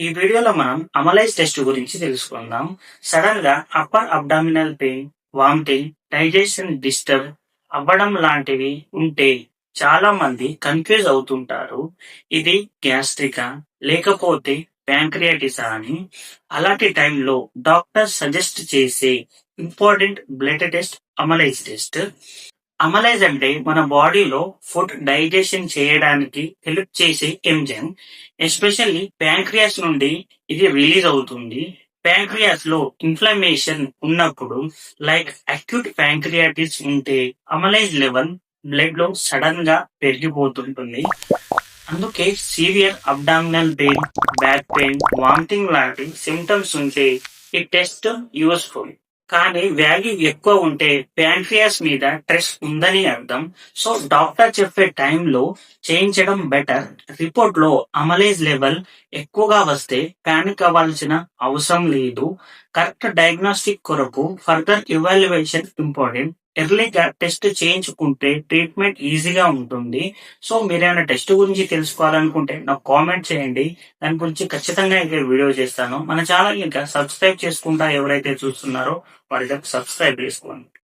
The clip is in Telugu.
ఈ వీడియోలో మనం అమలైజ్ టెస్ట్ గురించి తెలుసుకుందాం. సడన్ గా upper abdominal pain, vomiting, digestion disturb అవ్వడం లాంటివి ఉంటే చాలా మంది కన్ఫ్యూజ్ అవుతుంటారు. ఇది గ్యాస్ట్రికా లేకపోతే ప్యాంక్రియాటిసా అని. అలాంటి టైంలో డాక్టర్ సజెస్ట్ చేసే ఇంపార్టెంట్ బ్లడ్ టెస్ట్ అమలైజ్ టెస్ట్. అమలైజ్ అంటే మన బాడీలో ఫుడ్ డైజెషన్ చేయడానికి హెల్ప్ చేసే ఎంజైమ్. ఎస్పెషల్లీ ప్యాంక్రియాస్ నుండి ఇది రిలీజ్ అవుతుంది. ప్యాంక్రియాస్ లో ఇన్ఫ్లమేషన్ ఉన్నప్పుడు, లైక్ అక్యూట్ ప్యాంక్రియాటిస్ ఉంటే అమలైజ్ లెవెల్ బ్లడ్ లో సడన్ గా పెరిగిపోతుంటుంది. అందుకే severe abdominal pain, back pain, vomiting లాంటి సిమ్టమ్స్ ఉంటే ఈ టెస్ట్ యూస్ఫుల్. కానీ వ్యాల్యూ ఎక్కువ ఉంటే ప్యాంక్రియాస్ మీద స్ట్రెస్ ఉందని అర్థం. సో డాక్టర్ చెప్పే టైంలో చేయించడం బెటర్. రిపోర్ట్ లో అమలేజ్ లెవెల్ ఎక్కువగా వస్తే పానిక్ అవ్వాల్సిన అవసరం లేదు. కరెక్ట్ డయాగ్నోస్టిక్ కొరకు ఫర్దర్ ఇవాల్యుయేషన్ ఇంపార్టెంట్. ఎర్లీగా టెస్ట్ చేయించుకుంటే ట్రీట్మెంట్ ఈజీగా ఉంటుంది. సో మీరేమైనా టెస్ట్ గురించి తెలుసుకోవాలనుకుంటే నాకు కామెంట్ చేయండి. దాని గురించి ఖచ్చితంగా ఇంకా వీడియో చేస్తాను. మన ఛానల్ ఇంకా సబ్స్క్రైబ్ చేసుకుంటా ఎవరైతే చూస్తున్నారో వారికి సబ్స్క్రైబ్ చేసుకోండి.